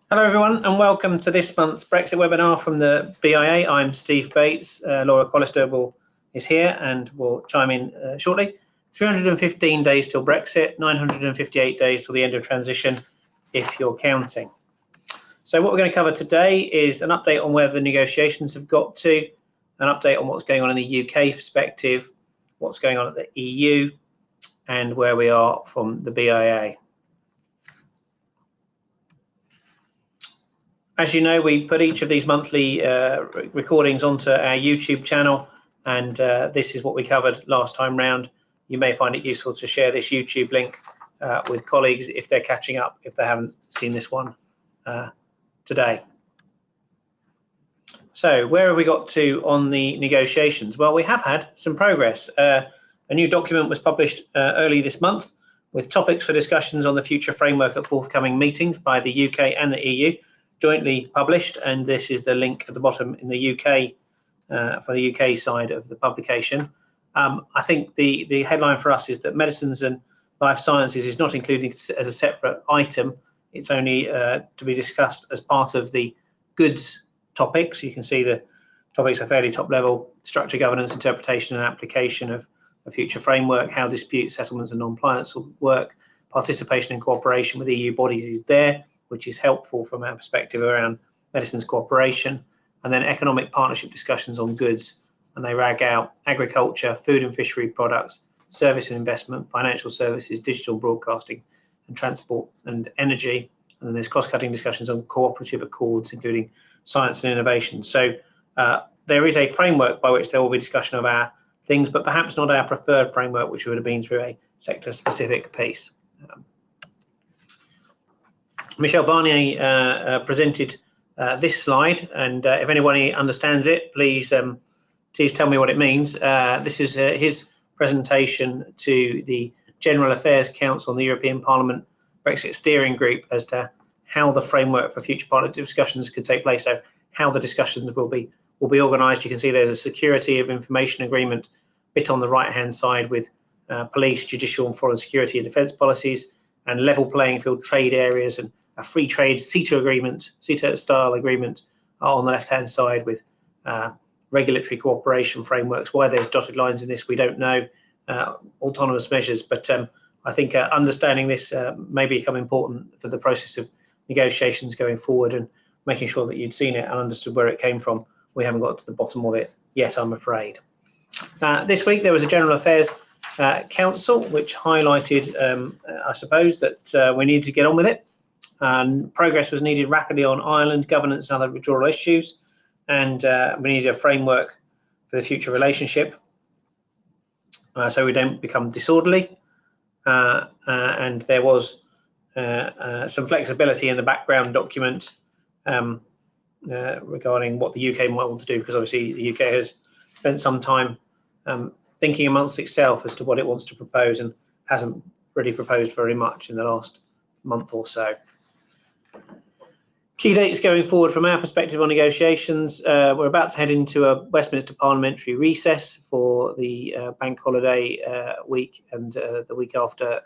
Hello everyone and welcome to this month's Brexit webinar from the BIA. I'm Steve Bates. Laura Collister is here and will chime in shortly. 315 days till Brexit, 958 days till the end of transition if you're counting. So what we're going to cover today is an update on where the negotiations have got to, an update on what's going on in the UK perspective, what's going on at the EU and where we are from the BIA. As you know, we put each of these monthly recordings onto our YouTube channel, and this is what we covered last time round. You may find it useful to share this YouTube link with colleagues if they're catching up, if they haven't seen this one today. So where have we got to on the negotiations? Well, we have had some progress. A new document was published early this month with topics for discussions on the future framework at forthcoming meetings by the UK and the EU. Jointly published, and this is the link at the bottom in the UK for the UK side of the publication. I think the headline for us is that medicines and life sciences is not included as a separate item. It's only to be discussed as part of the goods topics. You can see the topics are fairly top level: structure, governance, interpretation and application of a future framework, how dispute settlements and non-compliance will work, participation and cooperation with EU bodies is there, which is helpful from our perspective around medicines cooperation, and then economic partnership discussions on goods, and they rag out agriculture, food and fishery products, service and investment, financial services, digital broadcasting and transport and energy, and then there's cross-cutting discussions on cooperative accords, including science and innovation. So there is a framework by which there will be discussion of our things, but perhaps not our preferred framework, which would have been through a sector-specific piece. Michel Barnier presented this slide, and if anybody understands it, please tell me what it means. This is his presentation to the General Affairs Council and the European Parliament Brexit Steering Group as to how the framework for future partnership discussions could take place, so how the discussions will be organised. You can see there's a security of information agreement bit on the right-hand side with police, judicial and foreign security and defence policies, and level playing field trade areas, and a free trade CETA agreement, CETA style agreement on the left-hand side with regulatory cooperation frameworks. Why there's dotted lines in this, we don't know. Autonomous measures, but I think understanding this may become important for the process of negotiations going forward, and making sure that you'd seen it and understood where it came from. We haven't got to the bottom of it yet, I'm afraid. This week there was a General Affairs Council which highlighted, I suppose, that we need to get on with it. Progress was needed rapidly on Ireland, governance and other withdrawal issues, and we needed a framework for the future relationship so we don't become disorderly, and there was some flexibility in the background document regarding what the UK might want to do, because obviously the UK has spent some time thinking amongst itself as to what it wants to propose and hasn't really proposed very much in the last month or so. Key dates going forward from our perspective on negotiations. We're about to head into a Westminster parliamentary recess for the bank holiday week and the week after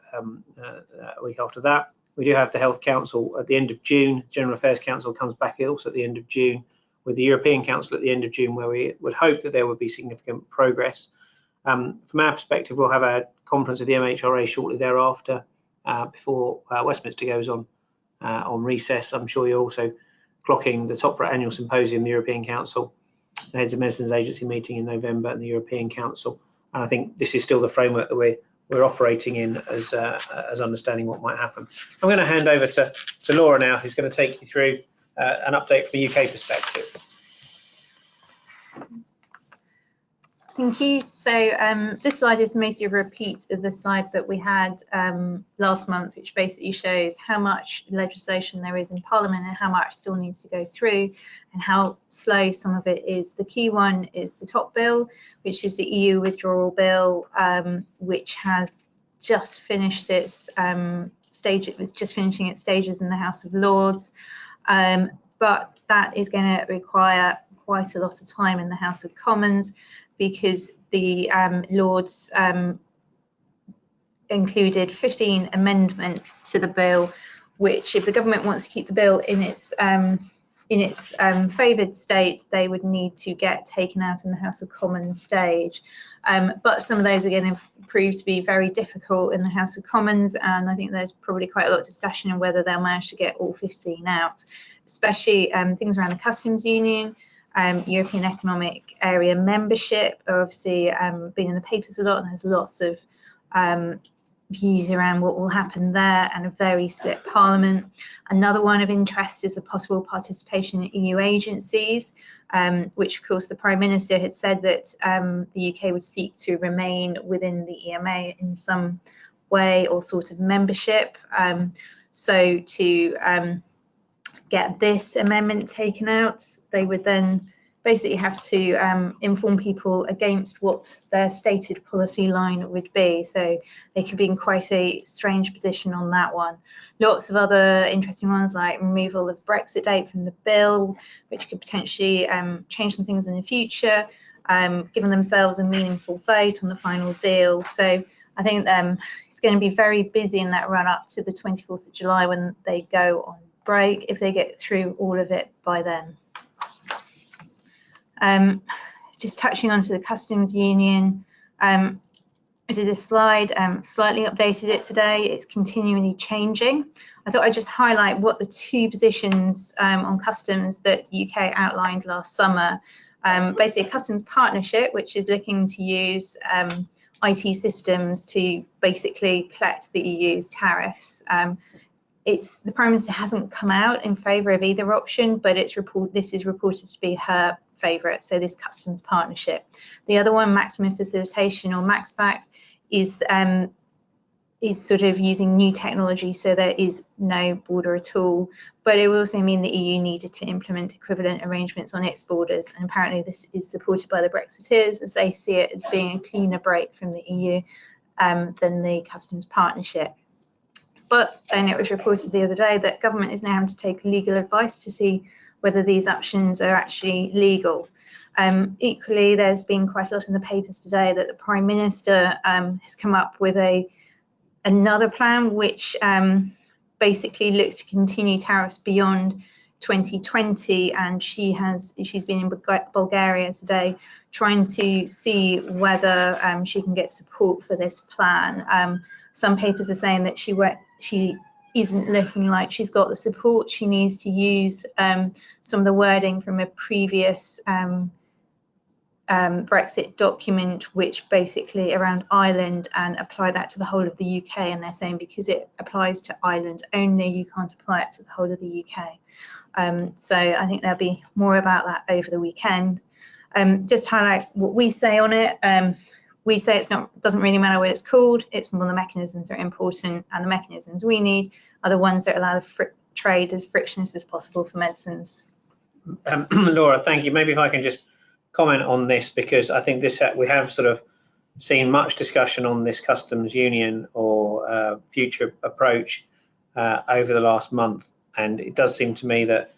that. We do have the Health Council at the end of June. General Affairs Council comes back also at the end of June, with the European Council at the end of June, where we would hope that there would be significant progress. From our perspective, we'll have a conference of the MHRA shortly thereafter before Westminster goes on recess. I'm sure you're also clocking the top annual symposium, the European Council, the Heads of Medicines Agency meeting in November, and the European Council. And I think this is still the framework that we're operating in as understanding what might happen. I'm going to hand over to Laura now, who's going to take you through an update from the UK perspective. Thank you. So this slide is mostly a repeat of the slide that we had last month, which basically shows how much legislation there is in Parliament and how much still needs to go through and how slow some of it is. The key one is the top bill, which is the EU Withdrawal Bill, which has just finished its stage. It was just finishing its stages in the House of Lords, but that is going to require quite a lot of time in the House of Commons, because the Lords included 15 amendments to the bill, which, if the government wants to keep the bill in its favoured state, they would need to get taken out in the House of Commons stage. But some of those are going to prove to be very difficult in the House of Commons, and I think there's probably quite a lot of discussion on whether they'll manage to get all 15 out, especially things around the customs union, European Economic Area membership are obviously been in the papers a lot, and there's lots of views around what will happen there, and a very split parliament. Another one of interest is the possible participation in EU agencies, which of course the Prime Minister had said that the UK would seek to remain within the EMA in some way or sort of membership. So to get this amendment taken out, they would then basically have to inform people against what their stated policy line would be. So they could be in quite a strange position on that one. Lots of other interesting ones, like removal of the Brexit date from the bill, which could potentially change some things in the future, giving themselves a meaningful vote on the final deal. So I think it's going to be very busy in that run up to the 24th of July when they go on break, if they get through all of it by then. Just touching onto the customs union, I did this slide, slightly updated it today. It's continually changing. I thought I'd just highlight what the two positions on customs that UK outlined last summer. Basically a customs partnership, which is looking to use IT systems to basically collect the EU's tariffs. The Prime Minister hasn't come out in favour of either option, but this is reported to be her favourite, so this customs partnership. The other one, maximum facilitation or MaxFax, is sort of using new technology, so there is no border at all. But it will also mean the EU needed to implement equivalent arrangements on its borders, and apparently this is supported by the Brexiteers, as they see it as being a cleaner break from the EU than the customs partnership. But then it was reported the other day that government is now having to take legal advice to see whether these options are actually legal. Equally, there's been quite a lot in the papers today that the Prime Minister has come up with another plan which basically looks to continue tariffs beyond 2020, and she's been in Bulgaria today trying to see whether she can get support for this plan. Some papers are saying that she isn't looking like she's got the support. She needs to use some of the wording from a previous Brexit document, which basically around Ireland, and apply that to the whole of the UK. And they're saying because it applies to Ireland only, you can't apply it to the whole of the UK. So I think there'll be more about that over the weekend. Just highlight what we say on it. We say doesn't really matter what it's called, it's more the mechanisms that are important, and the mechanisms we need are the ones that allow the trade as frictionless as possible for medicines. Laura, thank you. Maybe if I can just comment on this, because I think we have sort of seen much discussion on this customs union or future approach over the last month, and it does seem to me that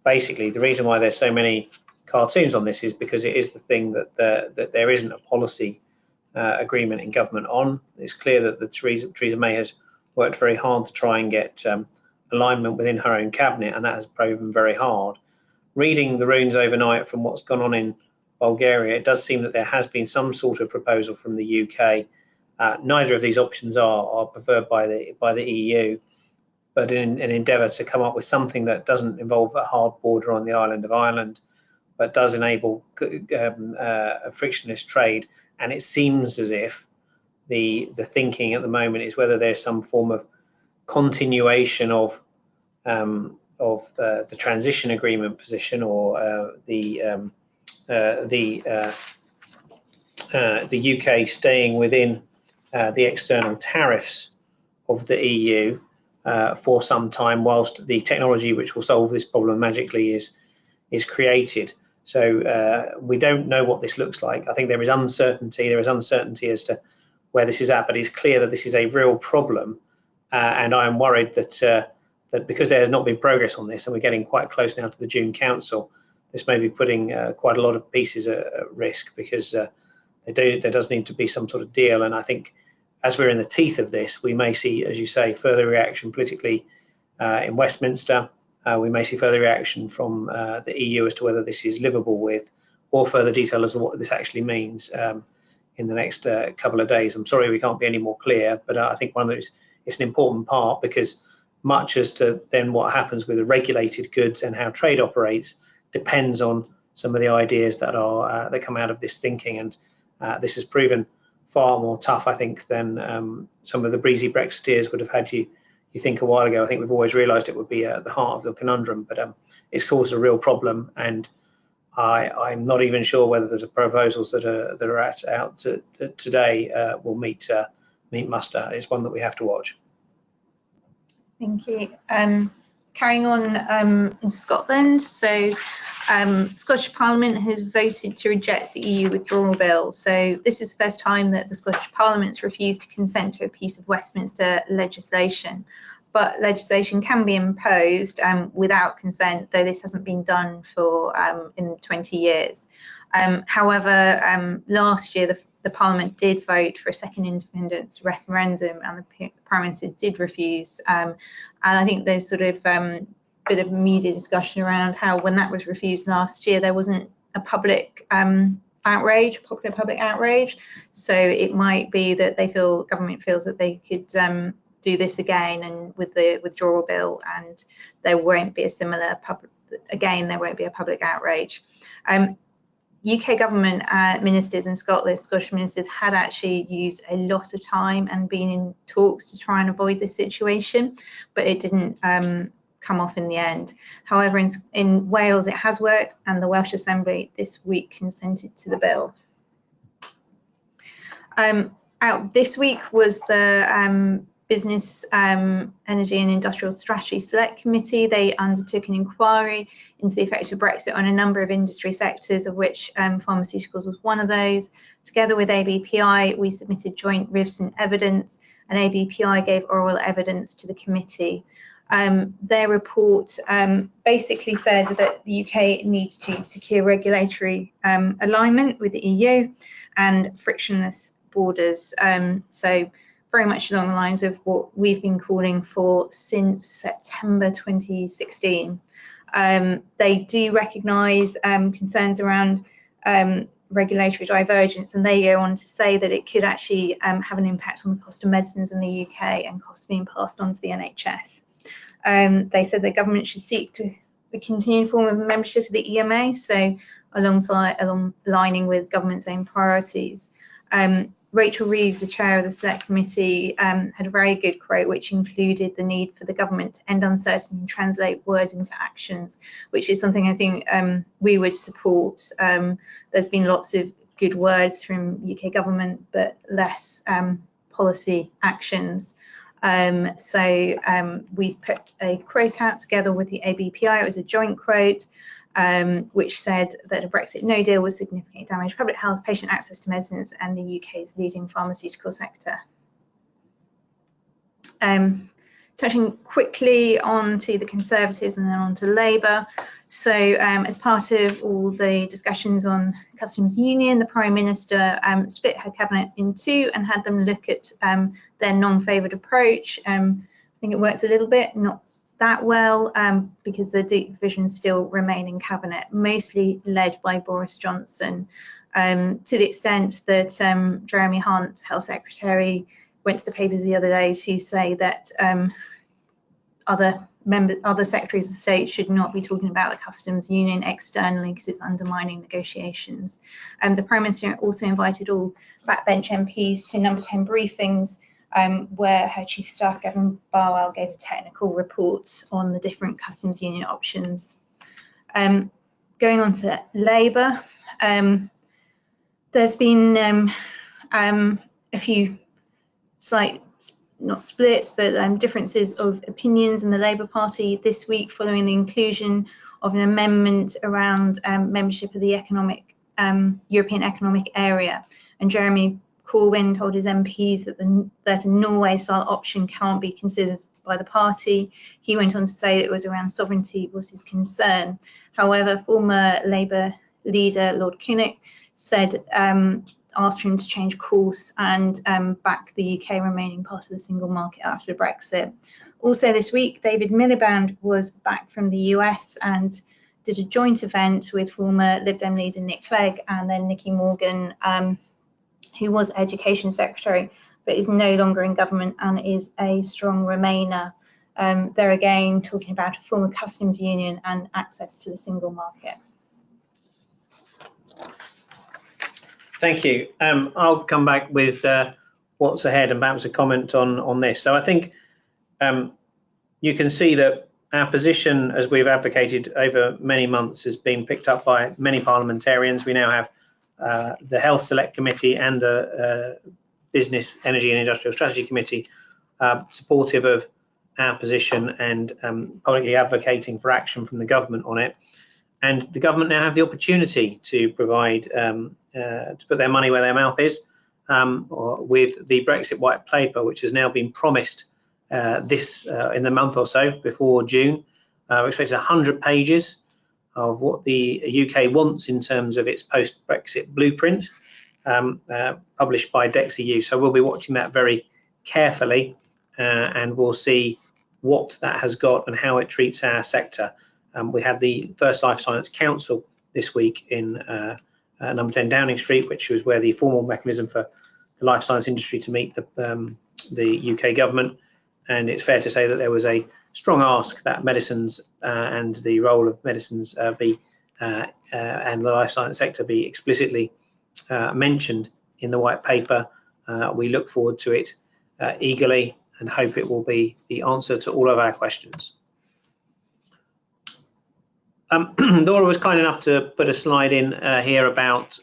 basically the reason why there's so many cartoons on this is because it is the thing that there isn't a policy agreement in government on. It's clear that Theresa May has worked very hard to try and get alignment within her own cabinet, and that has proven very hard. Reading the runes overnight from what's gone on in Bulgaria, it does seem that there has been some sort of proposal from the UK. Neither of these options are preferred by the EU, but in an endeavour to come up with something that doesn't involve a hard border on the island of Ireland, but does enable a frictionless trade. And it seems as if the thinking at the moment is whether there's some form of continuation of the transition agreement position, or the UK staying within the external tariffs of the EU for some time, whilst the technology which will solve this problem magically is created. So we don't know what this looks like. I think there is uncertainty. There is uncertainty as to where this is at, but it's clear that this is a real problem, and I am worried that because there has not been progress on this, and we're getting quite close now to the June Council, this may be putting quite a lot of pieces at risk, because there does need to be some sort of deal. And I think as we're in the teeth of this, we may see, as you say, further reaction politically in Westminster. We may see further reaction from the EU as to whether this is livable with, or further detail as to what this actually means in the next couple of days. I'm sorry we can't be any more clear, but I think one of those, it's an important part, because much as to then what happens with the regulated goods and how trade operates depends on some of the ideas that are that come out of this thinking, and this has proven far more tough, I think, than some of the breezy Brexiteers would have had you think a while ago. I think we've always realised it would be at the heart of the conundrum, but it's caused a real problem, and I'm not even sure whether the proposals that are out today will meet muster. It's one that we have to watch. Thank you. Carrying on in Scotland, so Scottish Parliament has voted to reject the EU withdrawal bill. So this is the first time that the Scottish Parliament's refused to consent to a piece of Westminster legislation. But legislation can be imposed without consent, though this hasn't been done for in 20 years. However, last year the Parliament did vote for a second independence referendum, and the Prime Minister did refuse. And I think there's sort of bit of media discussion around how, when that was refused last year, there wasn't a public outrage, popular public outrage. So it might be that government feels that they could do this again, and with the withdrawal bill, and there won't be a similar there won't be a public outrage. UK government ministers in Scotland, Scottish ministers, had actually used a lot of time and been in talks to try and avoid this situation, but it didn't come off in the end. However, in Wales it has worked, and the Welsh Assembly this week consented to the bill. Out this week was the Business, Energy and Industrial Strategy Select Committee. They undertook an inquiry into the effect of Brexit on a number of industry sectors, of which pharmaceuticals was one of those. Together with ABPI, we submitted joint written evidence, and ABPI gave oral evidence to the committee. Their report basically said that the UK needs to secure regulatory alignment with the EU and frictionless borders. So very much along the lines of what we've been calling for since September 2016. They do recognise concerns around regulatory divergence, and they go on to say that it could actually have an impact on the cost of medicines in the UK and costs being passed on to the NHS. They said that government should seek to the continued form of membership of the EMA, so aligning with government's own priorities. Rachel Reeves, the chair of the Select Committee, had a very good quote, which included the need for the government to end uncertainty and translate words into actions, which is something I think we would support. There's been lots of good words from UK government, but less policy actions. So we put a quote out together with the ABPI. It was a joint quote, which said that a Brexit no deal would significantly damage public health, patient access to medicines, and the UK's leading pharmaceutical sector. Touching quickly on to the Conservatives and then on to Labour. So as part of all the discussions on Customs Union, the Prime Minister split her cabinet in two and had them look at their non-favoured approach. I think it works a little bit, not that well, because the divisions still remain in cabinet, mostly led by Boris Johnson, to the extent that Jeremy Hunt, Health Secretary, went to the papers the other day to say that other secretaries of state should not be talking about the customs union externally because it's undermining negotiations. The Prime Minister also invited all backbench MPs to number 10 briefings, where her Chief of Staff, Gavin Barwell, gave a technical report on the different customs union options. Going on to Labour, there's been a few slight, not splits, but differences of opinions in the Labour Party this week following the inclusion of an amendment around membership of the European Economic Area. And Jeremy Corbyn told his MPs that a Norway-style option can't be considered by the party. He went on to say it was around sovereignty was his concern. However, former Labour leader Lord Kinnock said asked for him to change course and back the UK remaining part of the single market after Brexit. Also this week, David Miliband was back from the US and did a joint event with former Lib Dem leader Nick Clegg and then Nicky Morgan, who was Education Secretary, but is no longer in government and is a strong Remainer. They're again talking about a former customs union and access to the single market. Thank you. I'll come back with what's ahead and perhaps a comment on this. So I think you can see that our position, as we've advocated over many months, has been picked up by many parliamentarians. We now have the Health Select Committee and the Business, Energy and Industrial Strategy Committee supportive of our position and publicly advocating for action from the government on it. And the government now have the opportunity to provide, to put their money where their mouth is with the Brexit White Paper, which has now been promised in the month or so before June. We're expecting 100 pages of what the UK wants in terms of its post-Brexit blueprint, published by DexEU. So we'll be watching that very carefully and we'll see what that has got and how it treats our sector. We had the first Life Science Council this week in number 10 Downing Street, which was where the formal mechanism for the life science industry to meet the UK government. And it's fair to say that there was a strong ask that medicines and the role of medicines and the life science sector be explicitly mentioned in the white paper. We look forward to it eagerly and hope it will be the answer to all of our questions. Laura was kind enough to put a slide in here about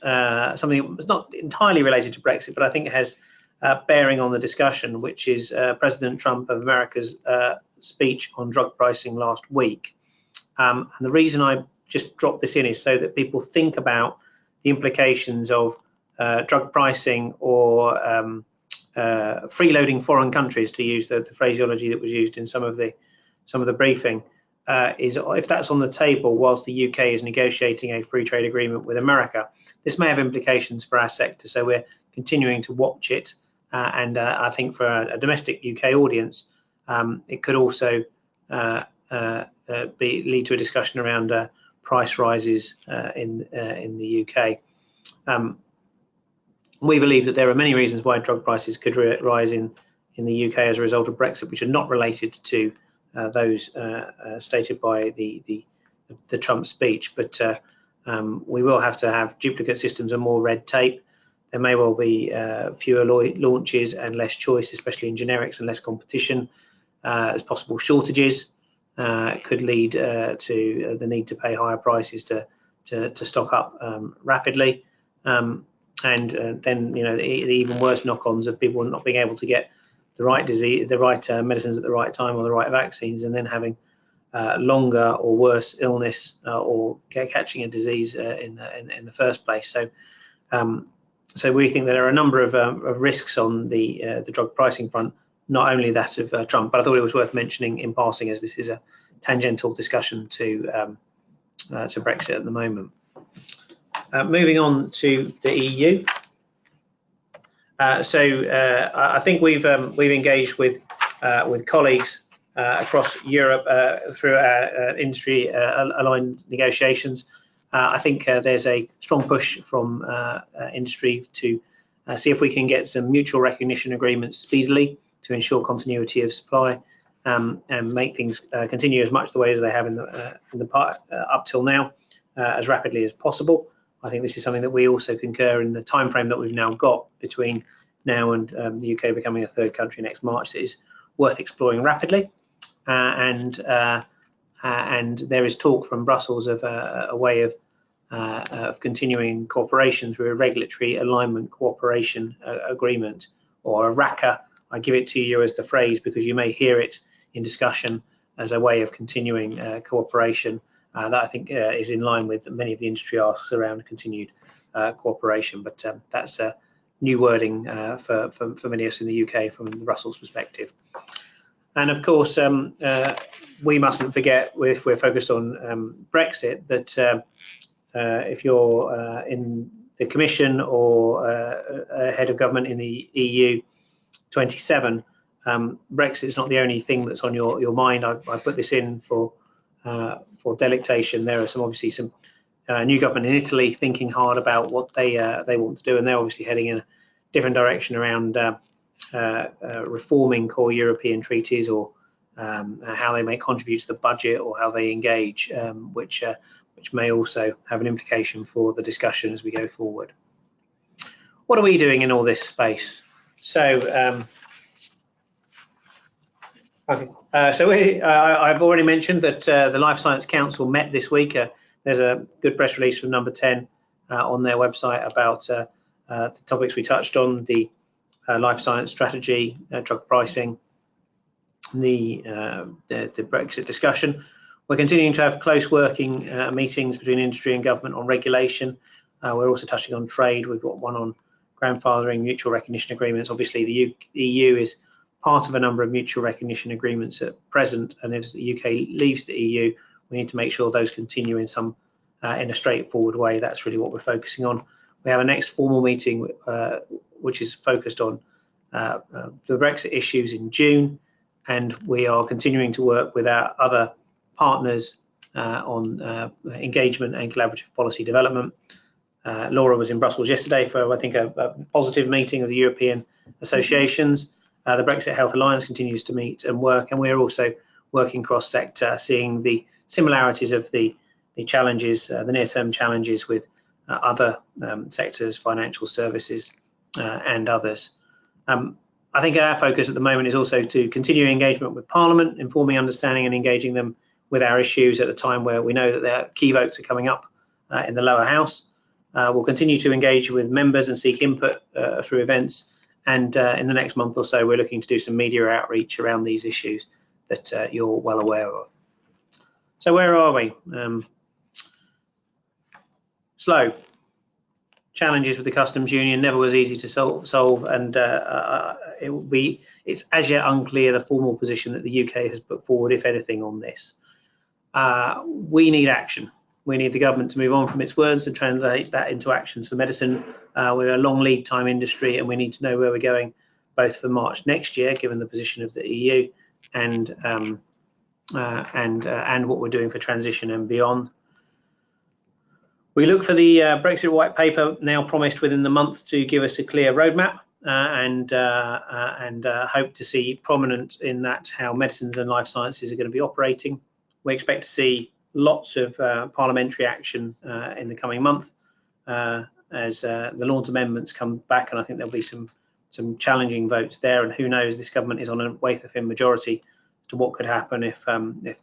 something that's not entirely related to Brexit, but I think it has bearing on the discussion, which is President Trump of America's speech on drug pricing last week. And the reason I just dropped this in is so that people think about the implications of drug pricing or freeloading foreign countries, to use the phraseology that was used in some of the briefing. Is if that's on the table whilst the UK is negotiating a free trade agreement with America, this may have implications for our sector. So we're continuing to watch it, and I think for a domestic UK audience, it could also lead to a discussion around price rises in the UK. We believe that there are many reasons why drug prices could rise in the UK as a result of Brexit, which are not related to those stated by the Trump speech, but we will have to have duplicate systems and more red tape. There may well be fewer launches and less choice, especially in generics, and less competition. There's possible shortages. It could lead to the need to pay higher prices to stock up rapidly, and then the even worse knock-ons of people not being able to get the right medicines at the right time or the right vaccines, and then having longer or worse illness or catching a disease in the first place. So we think that there are a number of risks on the drug pricing front, not only that of Trump, but I thought it was worth mentioning in passing, as this is a tangential discussion to Brexit at the moment. Moving on to the EU. I think we've engaged with colleagues across Europe through our industry aligned negotiations. I think there's a strong push from industry to see if we can get some mutual recognition agreements speedily to ensure continuity of supply and make things continue as much the way as they have in the part up till now, as rapidly as possible. I think this is something that we also concur in the time frame that we've now got between now and the UK becoming a third country next March. That is worth exploring rapidly, and there is talk from Brussels of a way of continuing cooperation through a regulatory alignment cooperation agreement, or a RACA. I give it to you as the phrase because you may hear it in discussion as a way of continuing cooperation that I think is in line with many of the industry asks around continued cooperation. But that's new wording for many of us in the UK from the Brussels perspective. And of course, we mustn't forget, if we're focused on Brexit, that if you're in the Commission or a head of government in the EU 27, Brexit is not the only thing that's on your mind. I put this in for delectation. There are obviously some new government in Italy thinking hard about what they want to do, and they're obviously heading in a different direction around reforming core European treaties, or how they may contribute to the budget, or how they engage, which may also have an implication for the discussion as we go forward. What are we doing in all this space? So, I've already mentioned that the Life Science Council met this week. There's a good press release from Number 10 on their website about the topics we touched on: the life science strategy, drug pricing, the Brexit discussion. We're continuing to have close working meetings between industry and government on regulation. We're also touching on trade. We've got one on grandfathering, mutual recognition agreements. Obviously, the EU is part of a number of mutual recognition agreements at present, and if the UK leaves the EU, we need to make sure those continue in a straightforward way. That's really what we're focusing on. We have a next formal meeting which is focused on the Brexit issues in June, and we are continuing to work with our other partners on engagement and collaborative policy development. Laura was in Brussels yesterday for, I think, a positive meeting of the European associations. The Brexit Health Alliance continues to meet and work, and we're also working cross-sector, seeing the similarities of the challenges, the near-term challenges with other sectors, financial services, and others. I think our focus at the moment is also to continue engagement with Parliament, informing, understanding and engaging them with our issues at a time where we know that their key votes are coming up in the lower house. We'll continue to engage with members and seek input through events, and in the next month or so we're looking to do some media outreach around these issues that you're well aware of. So where are we? Slow. Challenges with the customs union never was easy to solve, and it's as yet unclear the formal position that the UK has put forward, if anything, on this. We need action. We need the government to move on from its words and translate that into actions for medicine. We're a long lead time industry, and we need to know where we're going, both for March next year, given the position of the EU, and what we're doing for transition and beyond. We look for the Brexit white paper, now promised within the month, to give us a clear roadmap, and hope to see prominent in that how medicines and life sciences are going to be operating. We expect to see lots of parliamentary action in the coming month as the Lords amendments come back, and I think there'll be some challenging votes there, and who knows, this government is on a wafer thin majority to what could happen if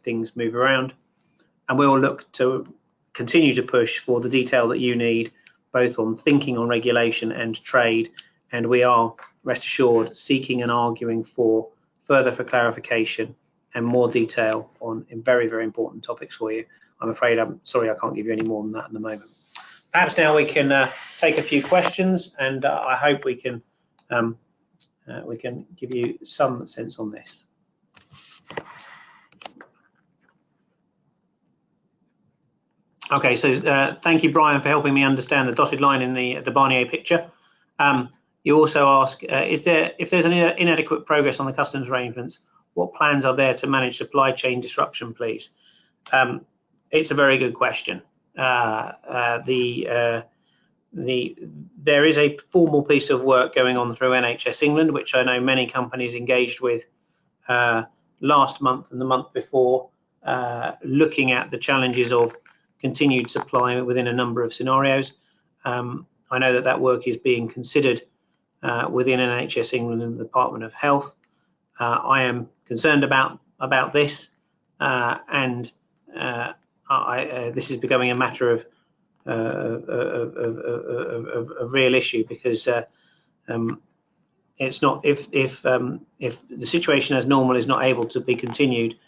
things move around. And we will look to continue to push for the detail that you need, both on thinking on regulation and trade, and we are, rest assured, seeking and arguing for clarification and more detail on very, very important topics for you. I'm sorry I can't give you any more than that at the moment. Perhaps now we can take a few questions, and I hope we can give you some sense on this. Okay, so thank you, Brian, for helping me understand the dotted line in the Barnier picture. You also ask, if there's an inadequate progress on the customs arrangements, what plans are there to manage supply chain disruption, please? It's a very good question. There is a formal piece of work going on through NHS England, which I know many companies engaged with last month and the month before, looking at the challenges of continued supply within a number of scenarios. I know that work is being considered within NHS England and the Department of Health. I am concerned about this, and this is becoming a matter of a real issue, because it's not, if the situation as normal is not able to be continued,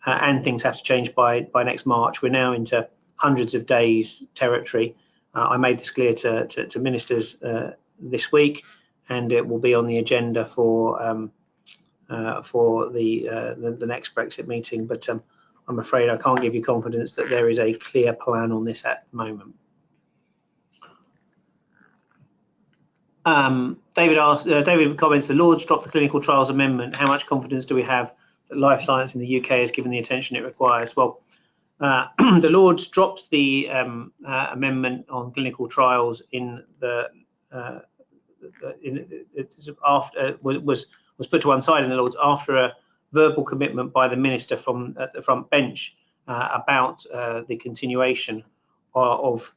and things have to change by next March. We're now into hundreds of days territory. I made this clear to ministers this week, and it will be on the agenda for the next Brexit meeting. But I'm afraid I can't give you confidence that there is a clear plan on this at the moment. David comments, the Lords dropped the clinical trials amendment. How much confidence do we have that life science in the UK is given the attention it requires? Well, the Lords dropped the amendment on clinical trials in the was put to one side in the Lords after a verbal commitment by the minister from at the front bench about the continuation of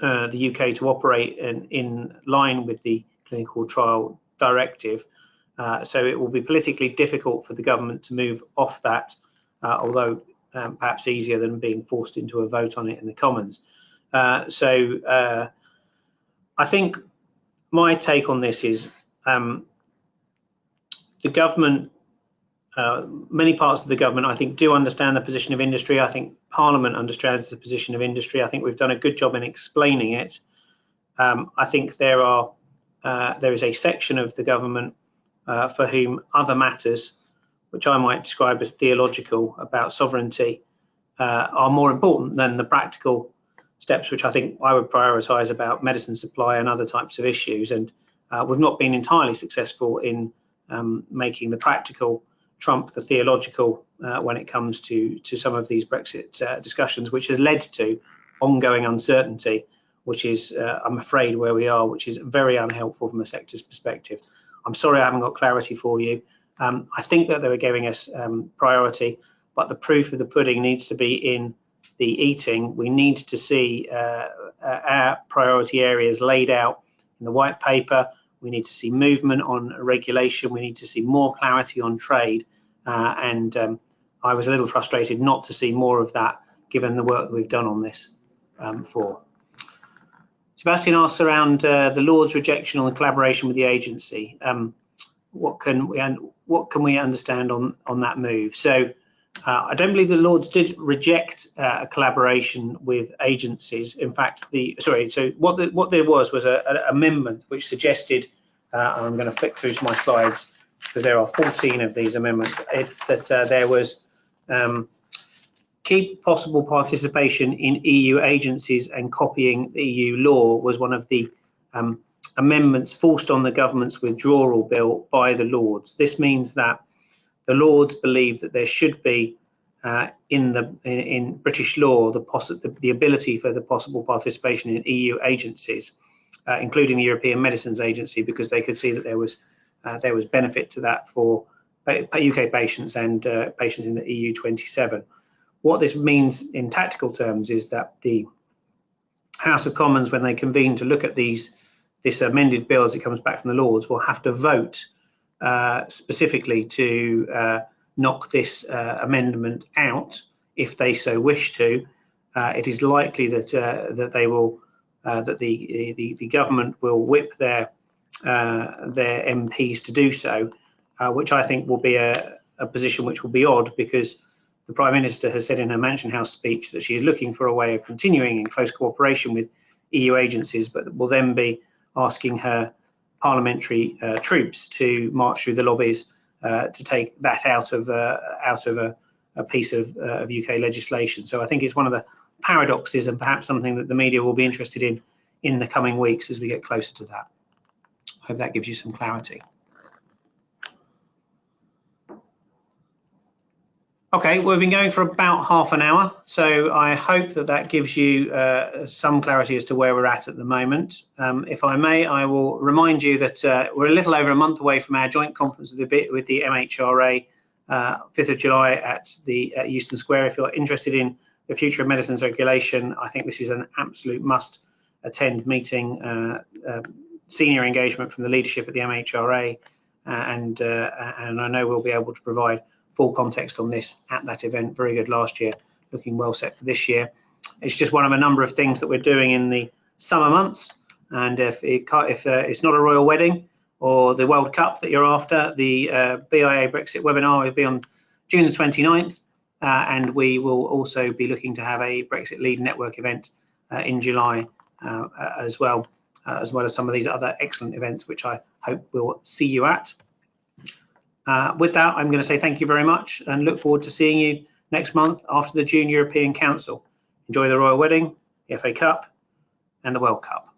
the UK to operate in line with the clinical trial directive. So it will be politically difficult for the government to move off that, although perhaps easier than being forced into a vote on it in the Commons. So I think my take on this is the government, many parts of the government, I think, do understand the position of industry. I think Parliament understands the position of industry. I think we've done a good job in explaining it. I think there is a section of the government for whom other matters, which I might describe as theological, about sovereignty, are more important than the practical steps, which I think I would prioritise about medicine supply and other types of issues. And we've not been entirely successful in making the practical trump the theological when it comes to some of these Brexit discussions, which has led to ongoing uncertainty, which is, I'm afraid, where we are, which is very unhelpful from a sector's perspective. I'm sorry I haven't got clarity for you. I think that they were giving us priority, but the proof of the pudding needs to be in the eating. We need to see our priority areas laid out in the white paper. We need to see movement on regulation. We need to see more clarity on trade. And I was a little frustrated not to see more of that, given the work that we've done on this for. Sebastian asks around the Lords' rejection on the collaboration with the agency. What can we understand on that move? So I don't believe the Lords did reject a collaboration with agencies. In fact, what there was an amendment which suggested, and I'm going to flick through my slides because there are 14 of these amendments, that there was keep possible participation in EU agencies and copying EU law was one of the amendments forced on the government's withdrawal bill by the Lords. This means that the Lords believe that there should be in British law the ability for the possible participation in EU agencies, including the European Medicines Agency, because they could see that there was benefit to that for UK patients and patients in the EU 27. What this means in tactical terms is that the House of Commons, when they convene to look at this amended bill as it comes back from the Lords, will have to vote specifically to knock this amendment out if they so wish to. It is likely that they will, that the government will whip their MPs to do so, which I think will be a position which will be odd, because the Prime Minister has said in her Mansion House speech that she is looking for a way of continuing in close cooperation with EU agencies, but will then be asking her parliamentary troops to march through the lobbies to take that out of a piece of UK legislation. So I think it's one of the paradoxes, and perhaps something that the media will be interested in the coming weeks as we get closer to that. I hope that gives you some clarity. Okay, well, we've been going for about half an hour, so I hope that gives you some clarity as to where we're at the moment. If I may, I will remind you that we're a little over a month away from our joint conference with the MHRA, 5th of July at Euston Square. If you're interested in the future of medicines regulation, I think this is an absolute must-attend meeting. Senior engagement from the leadership at the MHRA, and I know we'll be able to provide full context on this at that event. Very good last year, looking well set for this year. It's just one of a number of things that we're doing in the summer months, and if it's not a royal wedding or the World Cup that you're after, the BIA Brexit webinar will be on June the 29th, and we will also be looking to have a Brexit Lead Network event in July as well as some of these other excellent events, which I hope we'll see you at. With that, I'm going to say thank you very much and look forward to seeing you next month after the June European Council. Enjoy the Royal Wedding, the FA Cup and the World Cup.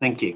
Thank you.